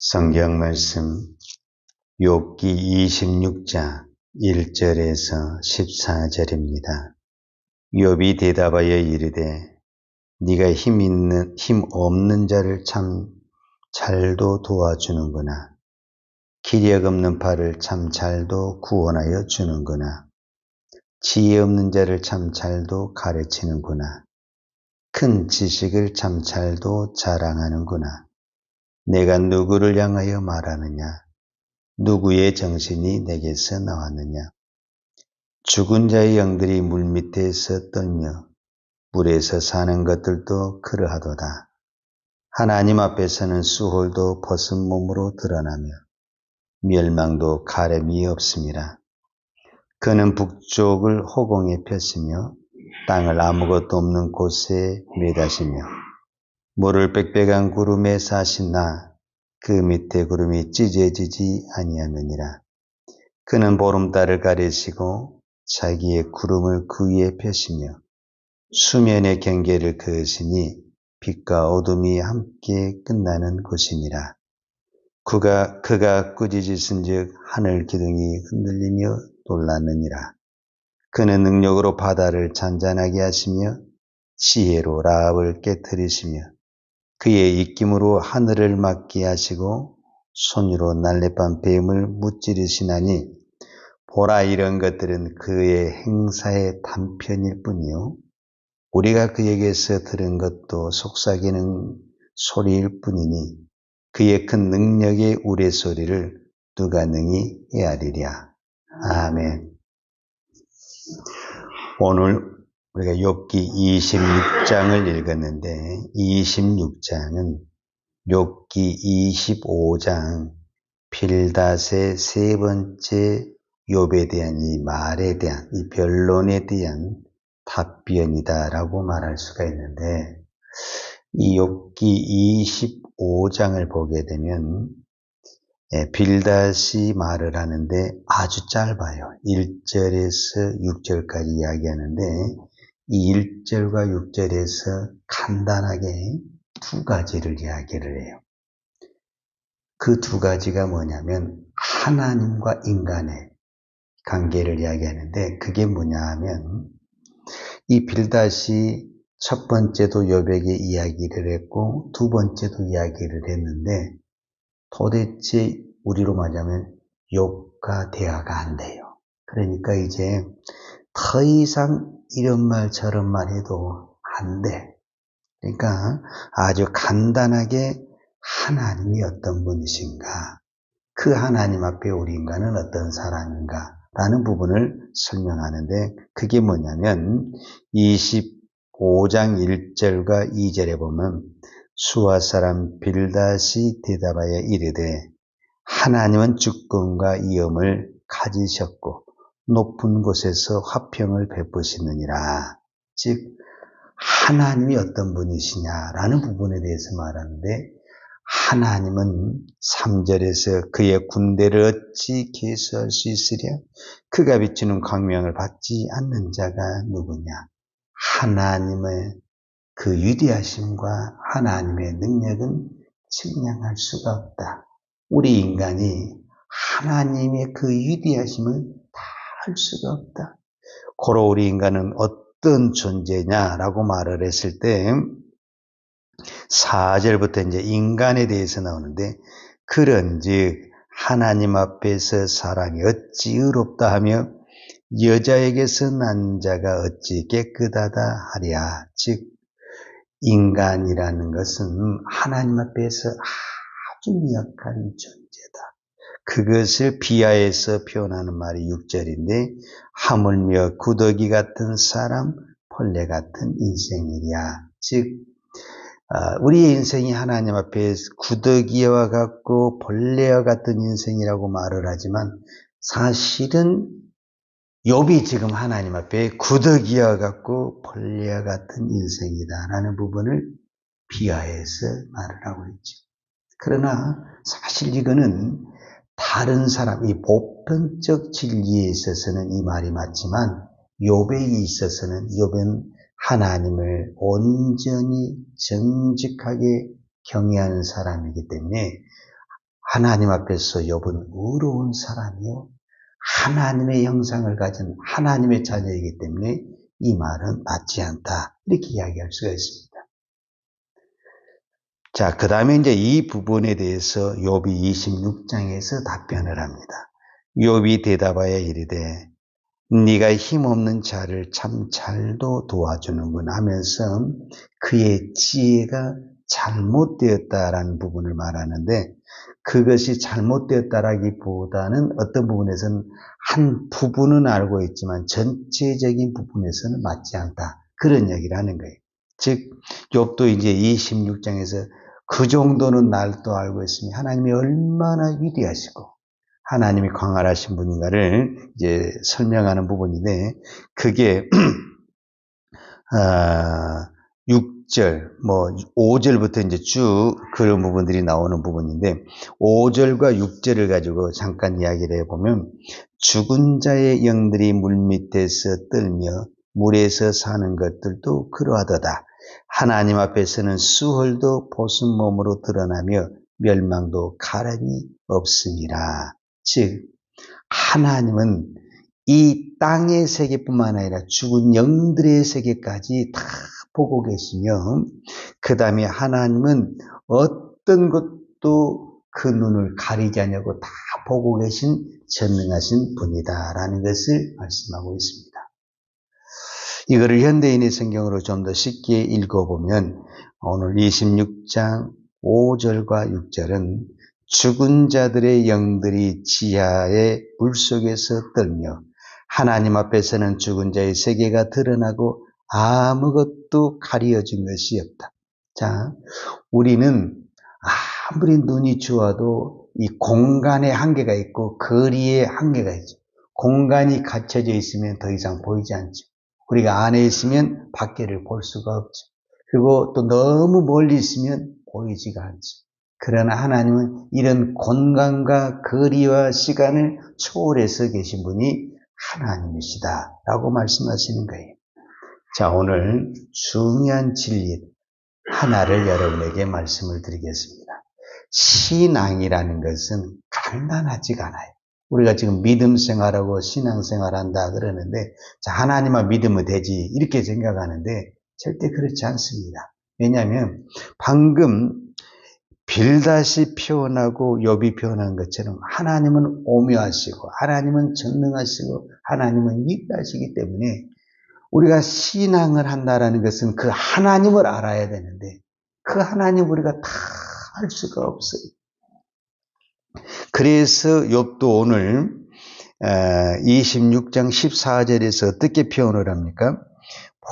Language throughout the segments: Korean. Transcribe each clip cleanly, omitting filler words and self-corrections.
성경 말씀 욥기 26장 1절에서 14절입니다. 욥이 대답하여 이르되 네가 힘 없는 자를 참 잘도 도와주는구나. 기력 없는 팔을 참 잘도 구원하여 주는구나. 지혜 없는 자를 참 잘도 가르치는구나. 큰 지식을 참 잘도 자랑하는구나. 내가 누구를 향하여 말하느냐? 누구의 정신이 내게서 나왔느냐? 죽은 자의 영들이 물밑에서 떨며 물에서 사는 것들도 그러하도다. 하나님 앞에서는 수홀도 벗은 몸으로 드러나며 멸망도 가름이 없음이라. 그는 북쪽을 허공에 폈으며 땅을 아무것도 없는 곳에 매다시며 물을 빽빽한 구름에 사시나 그 밑에 구름이 찢어지지 아니하느니라. 그는 보름달을 가리시고 자기의 구름을 그 위에 펴시며 수면의 경계를 그으시니 빛과 어둠이 함께 끝나는 곳이니라. 그가 꾸짖으신즉 하늘 기둥이 흔들리며 놀랐느니라. 그는 능력으로 바다를 잔잔하게 하시며 지혜로 라합을 깨뜨리시며 그의 입김으로 하늘을 막게 하시고 손으로 날렵한 뱀을 무찌르시나니 보라, 이런 것들은 그의 행사의 단편일 뿐이요 우리가 그에게서 들은 것도 속삭이는 소리일 뿐이니 그의 큰 능력의 우레소리를 누가 능히 헤아리랴. 아멘. 오늘 우리가 욥기 26장을 읽었는데 26장은 욥기 25장 빌닷의 세 번째 욥에 대한 이 말에 대한 이 변론에 대한 답변이다라고 말할 수가 있는데, 이 욥기 25장을 보게 되면 빌닷이 말을 하는데 아주 짧아요. 1절에서 6절까지 이야기하는데 이 1절과 6절에서 간단하게 두 가지를 이야기를 해요. 그 두 가지가 뭐냐면 하나님과 인간의 관계를 이야기하는데, 그게 뭐냐 하면 이 빌닷이 첫 번째도 욥에게 이야기를 했고 두 번째도 이야기를 했는데 도대체 우리로 말하면 욥과 대화가 안 돼요. 그러니까 이제 더 이상 이런 말 저런 말 해도 안 돼. 그러니까 아주 간단하게 하나님이 어떤 분이신가, 그 하나님 앞에 우리 인간은 어떤 사람인가 라는 부분을 설명하는데, 그게 뭐냐면 25장 1절과 2절에 보면 수아 사람 빌닷이 대답하여 이르되 하나님은 주권과 위엄을 가지셨고 높은 곳에서 화평을 베푸시느니라. 즉 하나님이 어떤 분이시냐라는 부분에 대해서 말하는데, 하나님은 3절에서 그의 군대를 어찌 계수할 수 있으랴? 그가 비추는 광명을 받지 않는 자가 누구냐? 하나님의 그 위대하심과 하나님의 능력은 측량할 수가 없다. 우리 인간이 하나님의 그 위대하심을 다 할 수가 없다. 고로 우리 인간은 어떤 존재냐라고 말을 했을 때 4절부터 이제 인간에 대해서 나오는데, 그런즉 하나님 앞에서 사람이 어찌 의롭다 하며 여자에게서 난 자가 어찌 깨끗하다 하랴. 즉 인간이라는 것은 하나님 앞에서 아주 미약한 존재다. 그것을 비하해서 표현하는 말이 6절인데, 하물며 구더기 같은 사람, 벌레 같은 인생이랴. 즉 우리의 인생이 하나님 앞에 구더기와 같고 벌레와 같은 인생이라고 말을 하지만 사실은 욥이 지금 하나님 앞에 구더기와 같고 벌레와 같은 인생이다라는 부분을 비하해서 말을 하고 있죠. 그러나 사실 이거는 다른 사람, 이 보편적 진리에 있어서는 이 말이 맞지만 욥에 있어서는 욥은 하나님을 온전히 정직하게 경외하는 사람이기 때문에 하나님 앞에서 욥은 의로운 사람이요, 하나님의 형상을 가진 하나님의 자녀이기 때문에 이 말은 맞지 않다, 이렇게 이야기할 수가 있습니다. 자, 그 다음에 이제 이 부분에 대해서 욥이 26장에서 답변을 합니다. 욥이 대답하여 이르되 네가 힘없는 자를 참 잘도 도와주는군 하면서 그의 지혜가 잘못되었다라는 부분을 말하는데, 그것이 잘못되었다라기보다는 어떤 부분에서는 한 부분은 알고 있지만 전체적인 부분에서는 맞지 않다, 그런 얘기를 하는 거예요. 즉 욥도 이제 26장에서 그 정도는 날도 알고 있으니 하나님이 얼마나 위대하시고 하나님이 광활하신 분인가를 이제 설명하는 부분인데, 그게 6절, 5절부터 이제 쭉 그런 부분들이 나오는 부분인데, 5절과 6절을 가지고 잠깐 이야기를 해보면, 죽은 자의 영들이 물밑에서 떨며 물에서 사는 것들도 그러하도다. 하나님 앞에서는 수월도 보순 몸으로 드러나며 멸망도 가람이 없으니라. 즉 하나님은 이 땅의 세계뿐만 아니라 죽은 영들의 세계까지 다 보고 계시며, 그 다음에 하나님은 어떤 것도 그 눈을 가리지 않냐고 다 보고 계신 전능하신 분이다라는 것을 말씀하고 있습니다. 이거를 현대인의 성경으로 좀 더 쉽게 읽어보면 오늘 26장 5절과 6절은 죽은 자들의 영들이 지하의 물속에서 떨며 하나님 앞에서는 죽은 자의 세계가 드러나고 아무것도 가려진 것이 없다. 자, 우리는 아무리 눈이 좋아도 이 공간에 한계가 있고 거리에 한계가 있죠. 공간이 갇혀져 있으면 더 이상 보이지 않죠. 우리가 안에 있으면 밖에를 볼 수가 없죠. 그리고 또 너무 멀리 있으면 보이지가 않죠. 그러나 하나님은 이런 공간과 거리와 시간을 초월해서 계신 분이 하나님이시다라고 말씀하시는 거예요. 자, 오늘 중요한 진리 하나를 여러분에게 말씀을 드리겠습니다. 신앙이라는 것은 간단하지가 않아요. 우리가 지금 믿음 생활하고 신앙 생활한다 그러는데, 자, 하나님만 믿으면 되지 이렇게 생각하는데 절대 그렇지 않습니다. 왜냐하면 방금 빌다시 표현하고 욥이 표현한 것처럼 하나님은 오묘하시고 하나님은 전능하시고 하나님은 위대하시기 때문에 우리가 신앙을 한다라는 것은 그 하나님을 알아야 되는데 그 하나님 우리가 다 알 수가 없어요. 그래서 욥도 오늘 26장 14절에서 어떻게 표현을 합니까?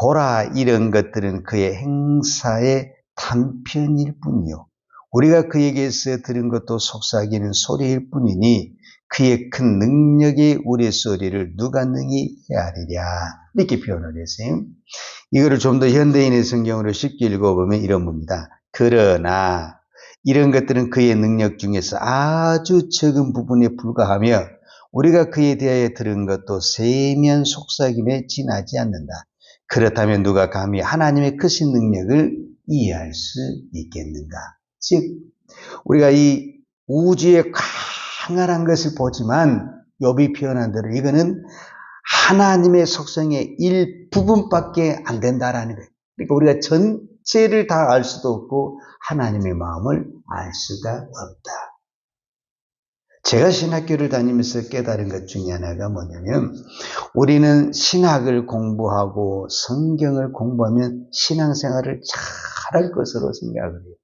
보라, 이런 것들은 그의 행사의 단편일 뿐이요 우리가 그에게서 들은 것도 속삭이는 소리일 뿐이니 그의 큰 능력의 우레소리를 누가 능히 헤아리랴, 이렇게 표현을 했어요. 이거를 좀 더 현대인의 성경으로 쉽게 읽어보면 이런 겁니다. 그러나 이런 것들은 그의 능력 중에서 아주 적은 부분에 불과하며 우리가 그에 대하여 들은 것도 세미한 속삭임에 지나지 않는다. 그렇다면 누가 감히 하나님의 크신 능력을 이해할 수 있겠는가? 즉 우리가 이 우주의 광활한 것을 보지만 욥이 표현한 대로 이거는 하나님의 속성의 일부분밖에 안 된다라는 거예요. 그러니까 우리가 전체를 다 알 수도 없고 하나님의 마음을 알 수가 없다. 제가 신학교를 다니면서 깨달은 것 중에 하나가 뭐냐면 우리는 신학을 공부하고 성경을 공부하면 신앙생활을 잘할 것으로 생각을 해요.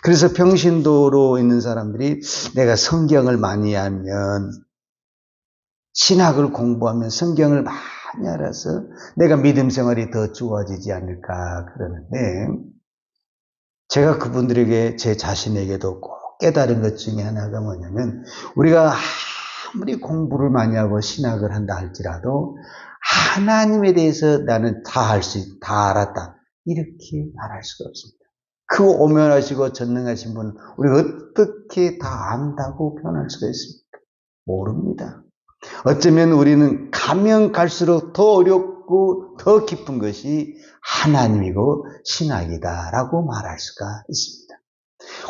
그래서 평신도로 있는 사람들이 내가 성경을 많이 알면 신학을 공부하면 성경을 많이 알아서 내가 믿음 생활이 더 좋아지지 않을까 그러는데, 제가 그분들에게 제 자신에게도 꼭 깨달은 것 중에 하나가 뭐냐면 우리가 아무리 공부를 많이 하고 신학을 한다 할지라도 하나님에 대해서 나는 다 알았다 이렇게 말할 수가 없습니다. 그 오면하시고 전능하신 분 우리가 어떻게 다 안다고 표현할 수가 있습니까? 모릅니다. 어쩌면 우리는 가면 갈수록 더 어렵고 더 깊은 것이 하나님이고 신학이다라고 말할 수가 있습니다.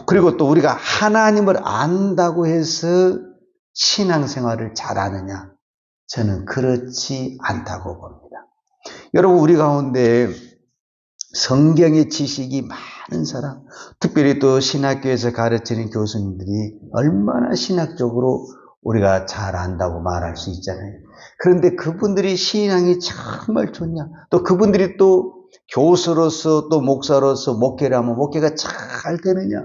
그리고 또 우리가 하나님을 안다고 해서 신앙생활을 잘하느냐? 저는 그렇지 않다고 봅니다. 여러분, 우리 가운데 성경의 지식이 많은 사람, 특별히 또 신학교에서 가르치는 교수님들이 얼마나 신학적으로 우리가 잘 안다고 말할 수 있잖아요. 그런데 그분들이 신앙이 정말 좋냐? 또 그분들이 또 교수로서 또 목사로서 목회를 하면 목회가 잘 되느냐?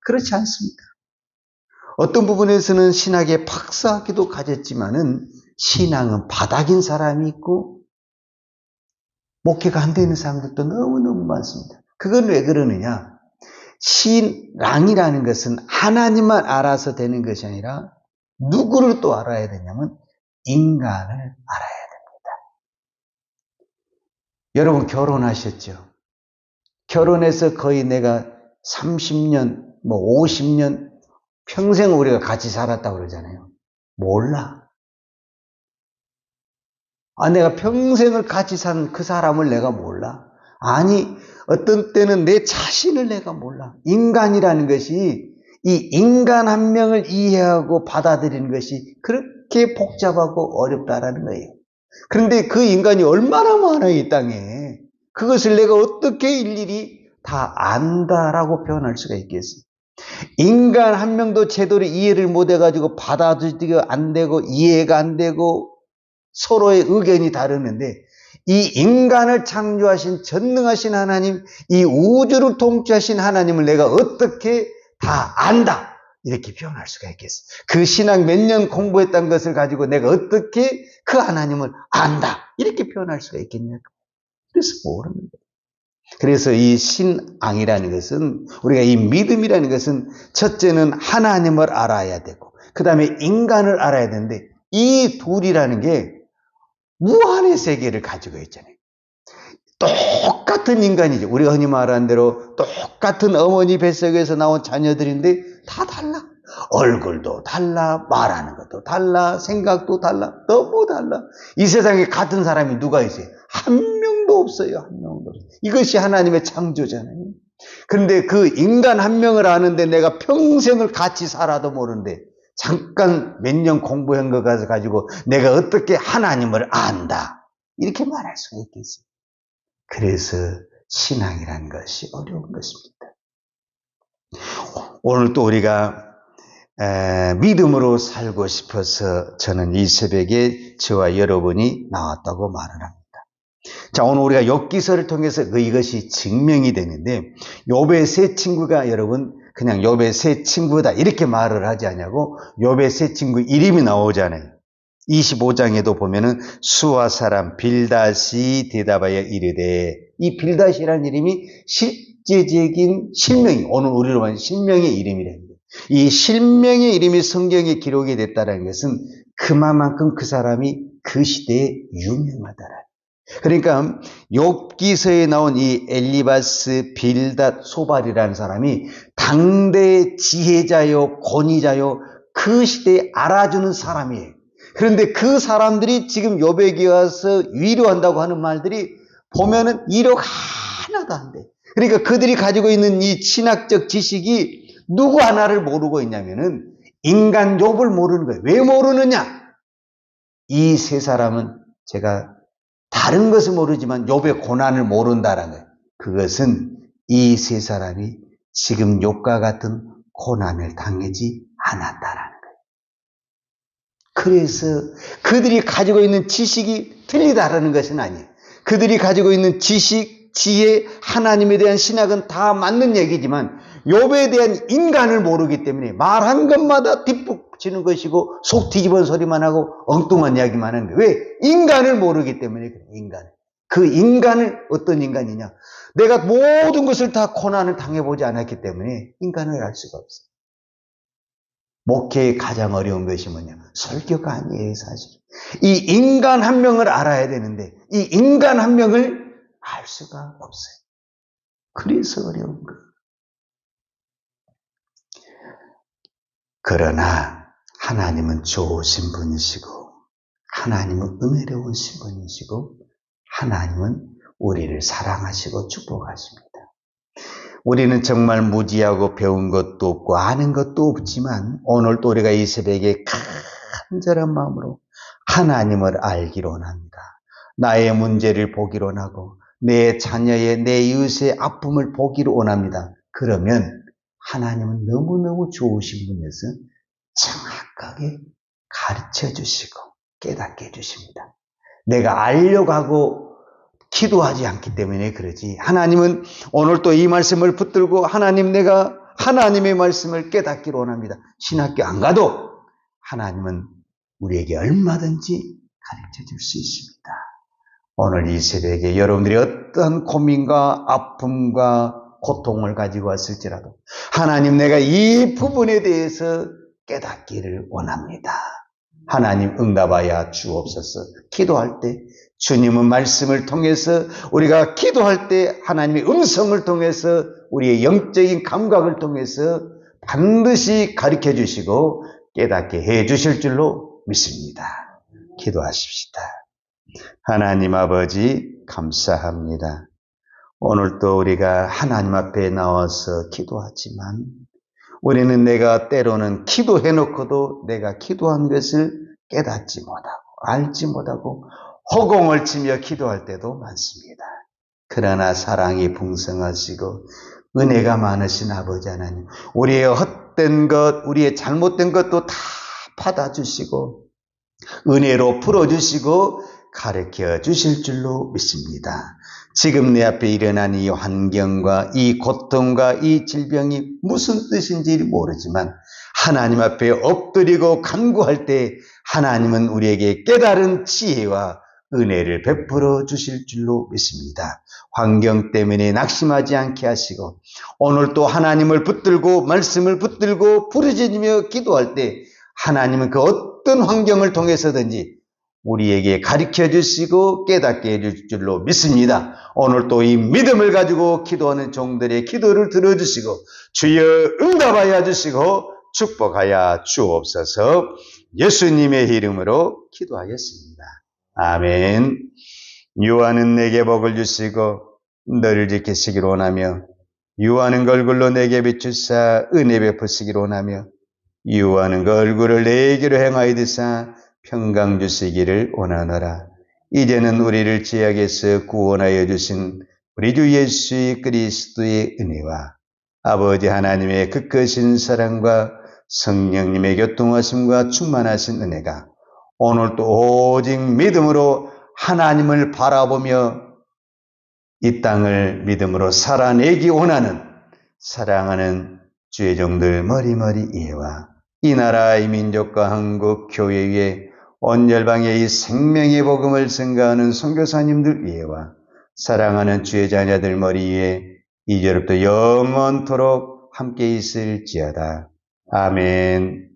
그렇지 않습니다. 어떤 부분에서는 신학의 박사학위도 가졌지만은 신앙은 바닥인 사람이 있고 목회가 안 되는 사람들도 너무너무 많습니다. 그건 왜 그러느냐? 신앙이라는 것은 하나님만 알아서 되는 것이 아니라 누구를 또 알아야 되냐면 인간을 알아야 됩니다. 여러분 결혼하셨죠? 결혼해서 거의 내가 30년, 50년 평생 우리가 같이 살았다고 그러잖아요. 몰라. 내가 평생을 같이 산 그 사람을 내가 몰라. 아니, 어떤 때는 내 자신을 내가 몰라. 인간이라는 것이 이 인간 한 명을 이해하고 받아들이는 것이 그렇게 복잡하고 어렵다라는 거예요. 그런데 그 인간이 얼마나 많아요, 이 땅에. 그것을 내가 어떻게 일일이 다 안다라고 표현할 수가 있겠어요. 인간 한 명도 제대로 이해를 못해가지고 받아들이기가 안 되고 이해가 안 되고 서로의 의견이 다르는데 이 인간을 창조하신 전능하신 하나님, 이 우주를 통치하신 하나님을 내가 어떻게 다 안다 이렇게 표현할 수가 있겠어. 그 신앙 몇 년 공부했던 것을 가지고 내가 어떻게 그 하나님을 안다 이렇게 표현할 수가 있겠냐. 그래서 모르는 거예요. 그래서 이 신앙이라는 것은, 우리가 이 믿음이라는 것은 첫째는 하나님을 알아야 되고 그 다음에 인간을 알아야 되는데 이 둘이라는 게 무한의 세계를 가지고 있잖아요. 똑같은 인간이죠. 우리가 흔히 말하는 대로 똑같은 어머니 뱃속에서 나온 자녀들인데 다 달라. 얼굴도 달라, 말하는 것도 달라, 생각도 달라, 너무 달라. 이 세상에 같은 사람이 누가 있어요? 한 명도 없어요. 한 명도 없어요. 이것이 하나님의 창조잖아요. 그런데 그 인간 한 명을 아는데 내가 평생을 같이 살아도 모르는데 잠깐 몇 년 공부한 거 가지고 내가 어떻게 하나님을 안다 이렇게 말할 수가 있겠어요. 그래서 신앙이라는 것이 어려운 것입니다. 오늘 또 우리가 믿음으로 살고 싶어서 저는 이 새벽에 저와 여러분이 나왔다고 말을 합니다. 자, 오늘 우리가 욥기서를 통해서 이것이 증명이 되는데 욥의 세 친구가 여러분 그냥 욥의 세 친구다 이렇게 말을 하지 않냐고 욥의 세 친구 이름이 나오잖아요. 25장에도 보면은 수아 사람 빌닷이 대답하여 이르되, 이 빌닷이라는 이름이 실제적인 실명이, 오늘 우리로 말하는 실명의 이름이랍니다. 이 실명의 이름이 성경에 기록이 됐다는 것은 그만큼 그 사람이 그 시대에 유명하다라. 그러니까 욥기서에 나온 이 엘리바스 빌닷 소발이라는 사람이 당대의 지혜자요 권위자요 그 시대에 알아주는 사람이에요. 그런데 그 사람들이 지금 욥에게 와서 위로한다고 하는 말들이 보면은 위로가 하나도 안 돼. 그러니까 그들이 가지고 있는 이 신학적 지식이 누구 하나를 모르고 있냐면은 인간 욥을 모르는 거예요. 왜 모르느냐? 이 세 사람은 제가 다른 것은 모르지만 욥의 고난을 모른다는 거예요. 그것은 이 세 사람이 지금 욥과 같은 고난을 당하지 않았다라는 거예요. 그래서 그들이 가지고 있는 지식이 틀리다라는 것은 아니에요. 그들이 가지고 있는 지식, 지혜, 하나님에 대한 신학은 다 맞는 얘기지만 욥에 대한 인간을 모르기 때문에 말한 것마다 뒷북치는 것이고 속 뒤집은 소리만 하고 엉뚱한 이야기만 하는 거예요. 왜? 인간을 모르기 때문에 그래요. 인간. 그 인간을 어떤 인간이냐? 내가 모든 것을 다 고난을 당해보지 않았기 때문에 인간을 알 수가 없어요. 목회의 가장 어려운 것이 뭐냐? 설교가 아니에요, 사실. 이 인간 한 명을 알아야 되는데 이 인간 한 명을 알 수가 없어요. 그래서 어려운 거예요. 그러나 하나님은 좋으신 분이시고 하나님은 은혜로우신 분이시고 하나님은 우리를 사랑하시고 축복하십니다. 우리는 정말 무지하고 배운 것도 없고 아는 것도 없지만 오늘 또 우리가 이 새벽에 간절한 마음으로 하나님을 알기로 원합니다. 나의 문제를 보기로 원하고 내 자녀의 내 이웃의 아픔을 보기로 원합니다. 그러면 하나님은 너무너무 좋으신 분이어서 정확하게 가르쳐 주시고 깨닫게 해주십니다. 내가 알려고 하고 기도하지 않기 때문에 그러지. 하나님은 오늘 또 이 말씀을 붙들고 하나님 내가 하나님의 말씀을 깨닫기로 원합니다. 신학교 안 가도 하나님은 우리에게 얼마든지 가르쳐 줄 수 있습니다. 오늘 이 새벽에 여러분들이 어떤 고민과 아픔과 고통을 가지고 왔을지라도 하나님 내가 이 부분에 대해서 깨닫기를 원합니다. 하나님 응답하여 주옵소서. 기도할 때 주님은 말씀을 통해서 우리가 기도할 때 하나님의 음성을 통해서 우리의 영적인 감각을 통해서 반드시 가르쳐 주시고 깨닫게 해 주실 줄로 믿습니다. 기도하십시다. 하나님 아버지 감사합니다. 오늘도 우리가 하나님 앞에 나와서 기도하지만 우리는 내가 때로는 기도해놓고도 내가 기도한 것을 깨닫지 못하고 알지 못하고 허공을 치며 기도할 때도 많습니다. 그러나 사랑이 풍성하시고 은혜가 많으신 아버지 하나님, 우리의 헛된 것, 우리의 잘못된 것도 다 받아주시고 은혜로 풀어주시고 가르쳐 주실 줄로 믿습니다. 지금 내 앞에 일어난 이 환경과 이 고통과 이 질병이 무슨 뜻인지 모르지만 하나님 앞에 엎드리고 간구할 때 하나님은 우리에게 깨달은 지혜와 은혜를 베풀어 주실 줄로 믿습니다. 환경 때문에 낙심하지 않게 하시고 오늘 또 하나님을 붙들고 말씀을 붙들고 부르짖으며 기도할 때 하나님은 그 어떤 환경을 통해서든지 우리에게 가르쳐 주시고 깨닫게 해줄 줄로 믿습니다. 오늘 또 이 믿음을 가지고 기도하는 종들의 기도를 들어주시고 주여 응답하여 주시고 축복하여 주옵소서. 예수님의 이름으로 기도하였습니다. 아멘. 유하는 내게 복을 주시고 너를 지키시기로 원하며 유하는 그 얼굴로 내게 비추사 은혜 베푸시기로 원하며 유하는 그 얼굴을 내게로 행하여 드사 평강 주시기를 원하노라. 이제는 우리를 죄악에서 구원하여 주신 우리 주 예수 그리스도의 은혜와 아버지 하나님의 그 크신 사랑과 성령님의 교통하심과 충만하신 은혜가 오늘도 오직 믿음으로 하나님을 바라보며 이 땅을 믿음으로 살아내기 원하는 사랑하는 주의 종들 머리머리 이해와 이 나라 이 민족과 한국 교회 위에 온 열방에 이 생명의 복음을 증거하는 선교사님들 위에와 사랑하는 주의 자녀들 머리 위에 이제부터 영원토록 함께 있을지어다. 아멘.